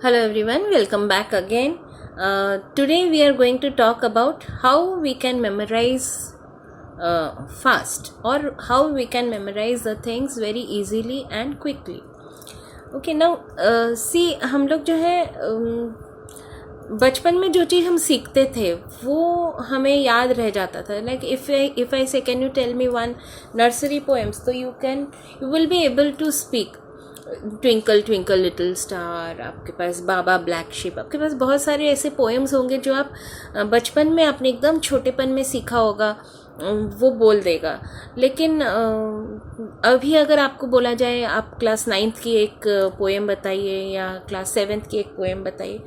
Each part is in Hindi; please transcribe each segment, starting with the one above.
Hello everyone, welcome back again. Today we are going to talk about how we can memorize fast or how we can memorize the things very easily and quickly. Okay, now see हम लोग जो है बचपन में जो चीज़ हम सीखते थे वो हमें याद रह जाता था. Like if I say can you tell me one nursery poems, तो you will be able to speak twinkle twinkle little star. आपके पास बाबा ब्लैक शिप, आपके पास बहुत सारे ऐसे पोएम्स होंगे जो आप बचपन में आपने एकदम छोटेपन में सीखा होगा, वो बोल देगा. लेकिन अभी अगर आपको बोला जाए आप क्लास 9th की एक पोएम बताइए या क्लास 7th की एक पोएम बताइए,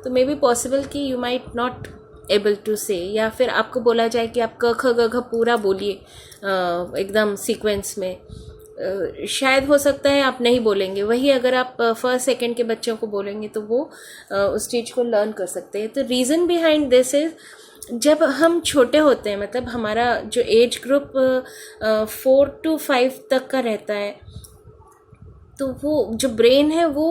तो मे बी पॉसिबल कि you might not able to say, या फिर आपको बोला जाए कि आप क ख ग घ पूरा बोलिए एकदम सीक्वेंस में, शायद हो सकता है आप नहीं बोलेंगे. वही अगर आप फर्स्ट सेकंड के बच्चों को बोलेंगे तो वो उस चीज़ को लर्न कर सकते हैं. तो रीज़न बिहाइंड दिस इज़, जब हम छोटे होते हैं, मतलब हमारा जो एज ग्रुप 4 to 5 तक का रहता है, तो वो जो ब्रेन है वो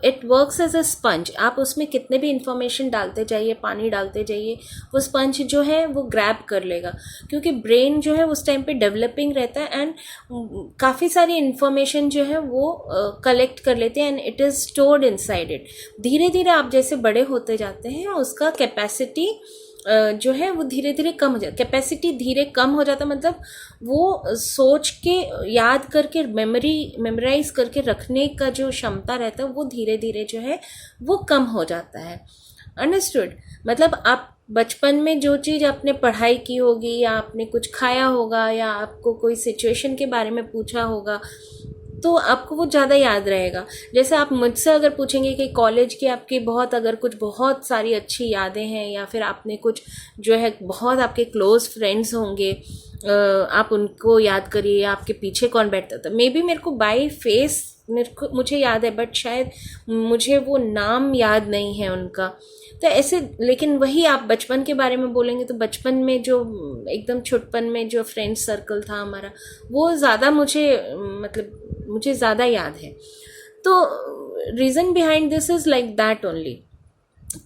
it works as a sponge. आप उसमें कितने भी इंफॉर्मेशन डालते जाइए, पानी डालते जाइए, वो स्पंज जो है वो ग्रैब कर लेगा, क्योंकि ब्रेन जो है उस टाइम पे डेवलपिंग रहता है एंड काफ़ी सारी इंफॉर्मेशन जो है वो कलेक्ट कर लेते हैं and it is stored inside it. धीरे धीरे आप जैसे बड़े होते जाते हैं उसका कैपेसिटी जो है वो धीरे धीरे कम हो जाता. कैपेसिटी धीरे कम हो जाता मतलब वो सोच के याद करके मेमोराइज करके रखने का जो क्षमता रहता है वो धीरे धीरे जो है वो कम हो जाता है. अंडरस्टूड? मतलब आप बचपन में जो चीज़ आपने पढ़ाई की होगी या आपने कुछ खाया होगा या आपको कोई सिचुएशन के बारे में पूछा होगा, तो आपको वो ज़्यादा याद रहेगा. जैसे आप मुझसे अगर पूछेंगे कि कॉलेज की आपकी बहुत सारी अच्छी यादें हैं, या फिर आपने कुछ जो है बहुत आपके क्लोज फ्रेंड्स होंगे, आप उनको याद करिए, या आपके पीछे कौन बैठता था. मे बी मेरे को बाय फेस मुझे याद है, बट शायद मुझे वो नाम याद नहीं है उनका. तो ऐसे, लेकिन वही आप बचपन के बारे में बोलेंगे तो बचपन में जो एकदम छोटपन में जो फ्रेंड सर्कल था हमारा, वो ज़्यादा मुझे ज़्यादा याद है. तो reason behind this is like that only,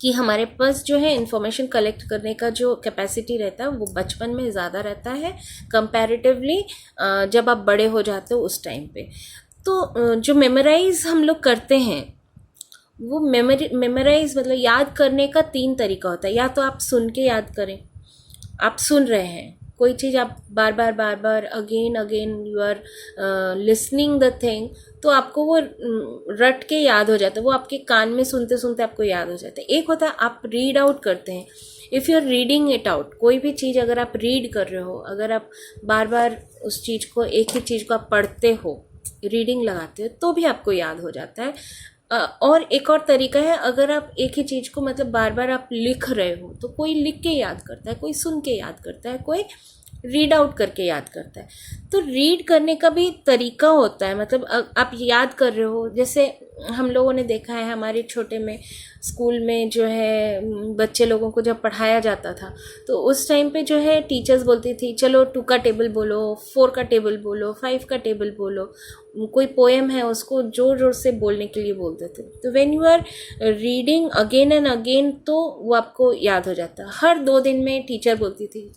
कि हमारे पास जो है इंफॉर्मेशन कलेक्ट करने का जो कैपेसिटी रहता है वो बचपन में ज़्यादा रहता है कंपैरेटिवली जब आप बड़े हो जाते हो उस टाइम पे. तो जो मेमोराइज हम लोग करते हैं वो मेमोराइज मतलब याद करने का 3 तरीका होता है. या तो आप सुन के याद करें, आप सुन रहे हैं कोई चीज़, आप बार बार again you are listening the thing, तो आपको वो रट के याद हो जाता है, वो आपके कान में सुनते सुनते आपको याद हो जाता है. एक होता है आप रीड आउट करते हैं. If you are reading it out, कोई भी चीज़ अगर आप रीड कर रहे हो, अगर आप बार बार उस चीज़ को, एक ही चीज़ को आप पढ़ते हो, रीडिंग लगाते हो, तो भी आपको याद हो जाता है. और एक और तरीका है, अगर आप एक ही चीज़ को मतलब बार बार आप लिख रहे हो, तो कोई लिख के याद करता है, कोई सुन के याद करता है, कोई रीड आउट करके याद करता है. तो रीड करने का भी तरीका होता है, मतलब आप याद कर रहे हो. जैसे हम लोगों ने देखा है हमारे छोटे में स्कूल में जो है बच्चे लोगों को जब पढ़ाया जाता था, तो उस टाइम पे जो है टीचर्स बोलती थी चलो 2 का टेबल बोलो, 4 का टेबल बोलो, 5 का टेबल बोलो. कोई पोएम है उसको जोर जोर से बोलने के लिए बोलते थे. तो when you are reading again and again, तो वो आपको याद हो जाता है. हर 2 दिन में टीचर बोलती थी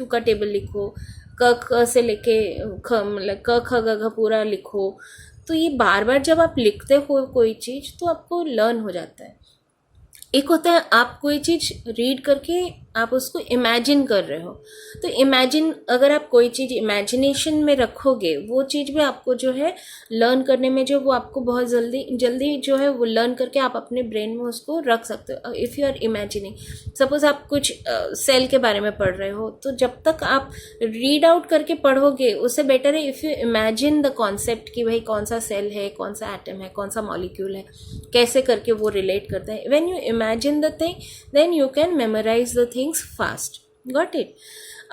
2 का टेबल लिखो, क से लेके ख, मतलब क ख ग घ पूरा लिखो. तो ये बार बार जब आप लिखते हो कोई चीज़ तो आपको लर्न हो जाता है. एक होता है आप कोई चीज़ रीड करके आप उसको इमेजिन कर रहे हो, तो इमेजिन, अगर आप कोई चीज़ इमेजिनेशन में रखोगे, वो चीज़ भी आपको जो है लर्न करने में जो वो आपको बहुत जल्दी जो है वो लर्न करके आप अपने ब्रेन में उसको रख सकते हो. If you are imagining, suppose आप कुछ सेल के बारे में पढ़ रहे हो, तो जब तक आप रीड आउट करके पढ़ोगे उससे बेटर है if you imagine the concept कि भाई कौन सा सेल है, कौन सा एटम है, कौन सा मॉलिक्यूल है, कैसे करके वो रिलेट करता है. When you imagine the thing then you can memorise the things fast. Got it?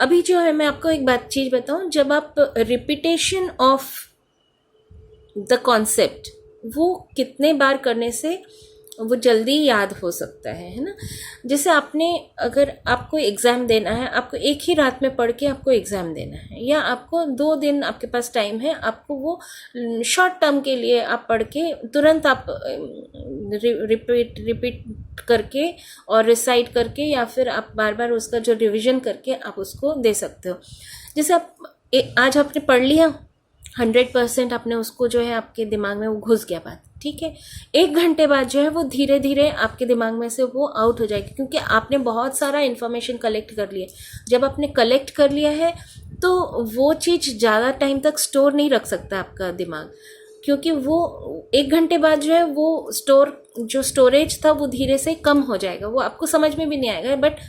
अभी जो है मैं आपको एक चीज़ बताऊं, जब आप रिपीटेशन ऑफ द कॉन्सेप्ट वो कितने बार करने से वो जल्दी याद हो सकता है ना। जैसे आपने, अगर आपको एग्ज़ाम देना है, आपको एक ही रात में पढ़ के आपको एग्ज़ाम देना है, या आपको 2 दिन आपके पास टाइम है, आपको वो शॉर्ट टर्म के लिए आप पढ़ के तुरंत आप रिपीट करके और रिसाइट करके, या फिर आप बार बार उसका जो रिविज़न करके आप उसको दे सकते हो। जैसे आप आज आपने पढ़ लिया 100%, आपने उसको जो है आपके दिमाग में वो घुस गया बात, ठीक है। 1 घंटे बाद जो है वो धीरे धीरे आपके दिमाग में से वो आउट हो जाएगी, क्योंकि आपने बहुत सारा इन्फॉर्मेशन कलेक्ट कर लिया। जब आपने कलेक्ट कर लिया है तो वो चीज़ ज़्यादा टाइम तक स्टोर नहीं रख सकता आपका दिमाग, क्योंकि वो 1 घंटे बाद जो है वो जो स्टोरेज था वो धीरे से कम हो जाएगा, वो आपको समझ में भी नहीं आएगा। बट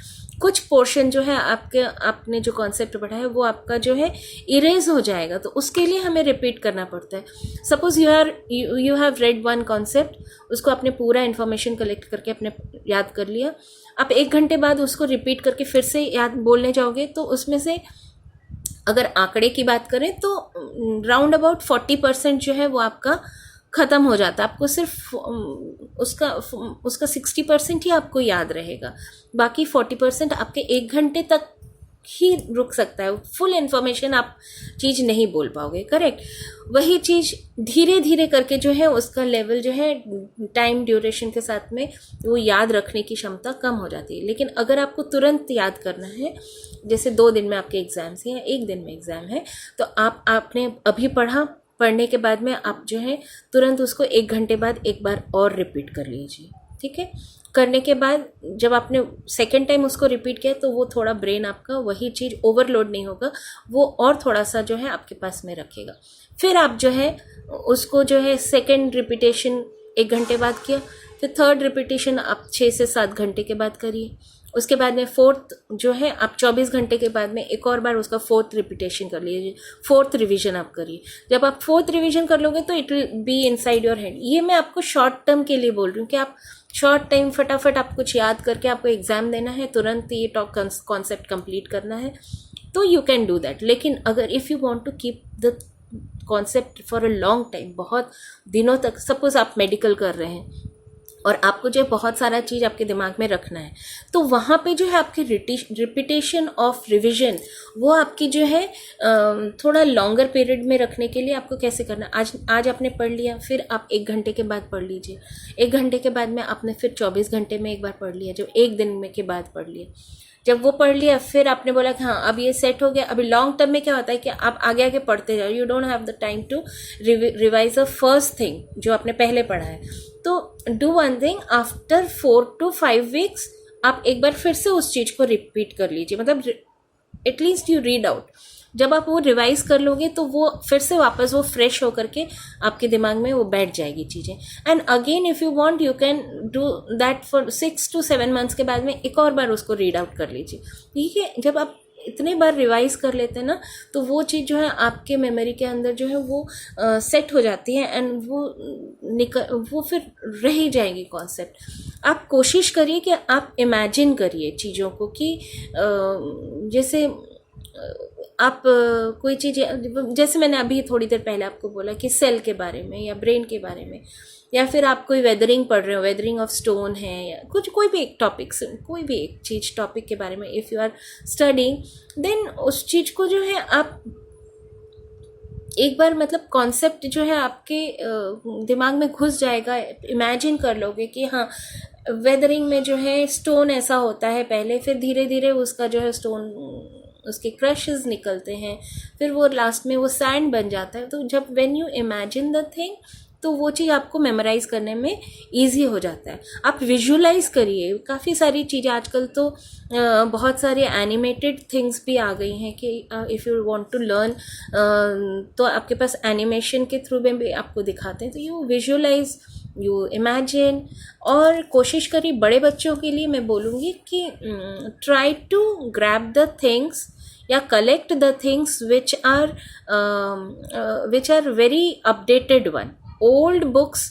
कुछ पोर्शन जो है आपने जो कॉन्सेप्ट पढ़ा है वो आपका जो है इरेज हो जाएगा, तो उसके लिए हमें रिपीट करना पड़ता है। Suppose you have read one concept, उसको आपने पूरा इन्फॉर्मेशन कलेक्ट करके आपने याद कर लिया। आप 1 घंटे बाद उसको रिपीट करके फिर से याद बोलने जाओगे, तो उसमें से अगर आंकड़े की बात करें तो राउंड अबाउट 40% जो है वो आपका ख़त्म हो जाता है। आपको सिर्फ उसका 60% ही आपको याद रहेगा, बाकी 40% आपके 1 घंटे तक ही रुक सकता है। फुल इन्फॉर्मेशन आप चीज़ नहीं बोल पाओगे, करेक्ट। वही चीज़ धीरे धीरे करके जो है उसका लेवल जो है टाइम ड्यूरेशन के साथ में वो याद रखने की क्षमता कम हो जाती है। लेकिन अगर आपको तुरंत याद करना है, जैसे 2 दिन में आपके एग्ज़ाम्स हैं या 1 दिन में एग्ज़ाम है, तो आपने अभी पढ़ने के बाद में आप जो है तुरंत उसको 1 घंटे बाद एक बार और रिपीट कर लीजिए, ठीक है। करने के बाद जब आपने सेकेंड टाइम उसको रिपीट किया तो वो थोड़ा ब्रेन आपका वही चीज़ ओवरलोड नहीं होगा, वो और थोड़ा सा जो है आपके पास में रखेगा। फिर आप जो है उसको जो है सेकेंड रिपीटेशन 1 घंटे बाद किया, फिर थर्ड रिपीटेशन आप 6 से 7 घंटे के बाद करिए। उसके बाद में फोर्थ जो है आप 24 घंटे के बाद में एक और बार उसका फोर्थ रिपीटेशन कर लीजिए, फोर्थ रिवीजन आप करिए। जब आप फोर्थ रिवीजन कर लोगे तो it will be inside your head. ये मैं आपको शॉर्ट टर्म के लिए बोल रही हूँ कि आप शॉर्ट टाइम फटाफट आप कुछ याद करके आपको एग्जाम देना है, तुरंत ये कॉन्सेप्ट कंप्लीट करना है, तो यू कैन डू दैट। लेकिन अगर if you want to keep the concept for a long time, बहुत दिनों तक, सपोज आप मेडिकल कर रहे हैं और आपको जो है बहुत सारा चीज़ आपके दिमाग में रखना है, तो वहाँ पे जो है आपकी रिपीटेशन ऑफ रिवीजन वो आपकी जो है थोड़ा लॉन्गर पीरियड में रखने के लिए आपको कैसे करना है। आज आपने पढ़ लिया, फिर आप 1 घंटे के बाद पढ़ लीजिए। 1 घंटे के बाद में आपने फिर 24 घंटे में एक बार पढ़ लिया, जब 1 दिन में के बाद पढ़ लिया। जब वो पढ़ लिया फिर आपने बोला कि हाँ अब ये सेट हो गया। अभी लॉन्ग टर्म में क्या होता है कि आप आगे आगे पढ़ते जाओ, you don't have the time to revise a first thing जो आपने पहले पढ़ा है। तो do one thing, after 4 to 5 weeks आप एक बार फिर से उस चीज़ को रिपीट कर लीजिए, मतलब एटलीस्ट यू रीड आउट। जब आप वो रिवाइज कर लोगे तो वो फिर से वापस वो फ्रेश होकर के आपके दिमाग में वो बैठ जाएगी चीज़ें। And again if you want you can do that for 6 to 7 months के बाद में एक और बार उसको रीड आउट कर लीजिए, ठीक है। जब आप इतने बार रिवाइज कर लेते हैं ना तो वो चीज़ जो है आपके मेमोरी के अंदर जो है वो सेट हो जाती है, एंड वो फिर रह ही जाएगी कॉन्सेप्ट। आप कोशिश करिए कि आप इमेजिन करिए चीज़ों को कि जैसे आप कोई चीज़, जैसे मैंने अभी थोड़ी देर पहले आपको बोला कि सेल के बारे में या ब्रेन के बारे में, या फिर आप कोई वेदरिंग पढ़ रहे हो, वेदरिंग ऑफ स्टोन है, या कुछ कोई भी एक टॉपिक से, कोई भी एक चीज़ टॉपिक के बारे में if you are studying, then उस चीज़ को जो है आप एक बार मतलब कॉन्सेप्ट जो है आपके दिमाग में घुस जाएगा। इमेजिन कर लोगे कि हाँ वेदरिंग में जो है स्टोन ऐसा होता है पहले, फिर धीरे धीरे उसका जो है स्टोन उसके क्रशेस निकलते हैं, फिर वो लास्ट में वो सैंड बन जाता है। तो जब when you imagine the thing तो वो चीज़ आपको मेमोराइज़ करने में इजी हो जाता है। आप विजुलाइज करिए, काफ़ी सारी चीज़ें आजकल तो बहुत सारी एनिमेटेड थिंग्स भी आ गई हैं कि if you want to learn तो आपके पास एनिमेशन के थ्रू में भी आपको दिखाते हैं। तो यू विजुलाइज, यू इमेजिन, और कोशिश करिए। बड़े बच्चों के लिए मैं बोलूँगी कि try to grab the things या collect the things which are very updated one. Old books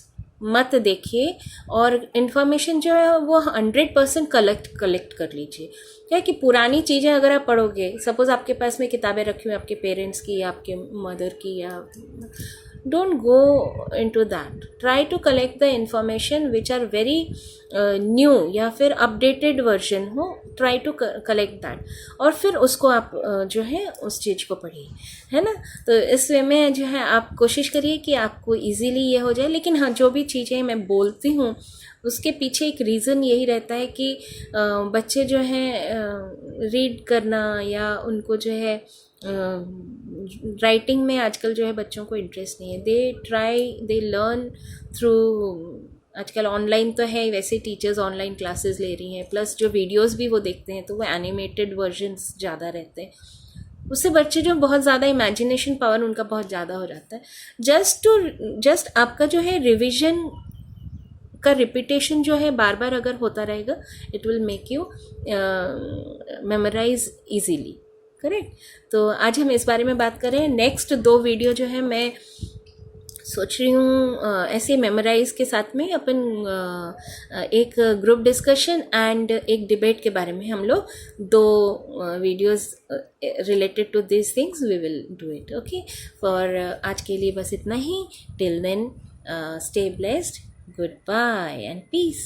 मत देखिए, और इन्फॉर्मेशन जो है वो 100% कलेक्ट कर लीजिए। क्या है कि पुरानी चीज़ें अगर आप पढ़ोगे, सपोज़ आपके पास में किताबें रखी हुई आपके पेरेंट्स की या आपके मदर की, या don't go into that. Try to collect the information which are very new या फिर अपडेटेड वर्जन हो, ट्राई टू कलेक्ट दैट, और फिर उसको आप जो है उस चीज़ को पढ़िए, है ना। तो इस वे में जो है आप कोशिश करिए कि आपको इजीली ये हो जाए। लेकिन हाँ, जो भी चीज़ें मैं बोलती हूँ उसके पीछे एक रीज़न यही रहता है कि बच्चे जो हैं रीड करना या उनको जो है राइटिंग में आजकल जो है बच्चों को इंटरेस्ट नहीं है। दे लर्न थ्रू, आजकल ऑनलाइन तो है, वैसे टीचर्स ऑनलाइन क्लासेस ले रही हैं, प्लस जो वीडियोस भी वो देखते हैं तो वो एनिमेटेड वर्जन्स ज़्यादा रहते हैं। उससे बच्चे जो बहुत ज़्यादा इमेजिनेशन पावर उनका बहुत ज़्यादा हो जाता है। जस्ट आपका जो है रिविजन का रिपीटेशन जो है बार बार अगर होता रहेगा, it will make you memorise easily, correct. तो आज हम इस बारे में बात करें। नेक्स्ट 2 वीडियो जो है मैं सोच रही हूँ ऐसे मेमोराइज के साथ में अपन एक ग्रुप डिस्कशन एंड एक डिबेट के बारे में हम लोग 2 videos related to this things we will do it, okay. For आज के लिए बस इतना ही। Till then, stay blessed, goodbye and peace.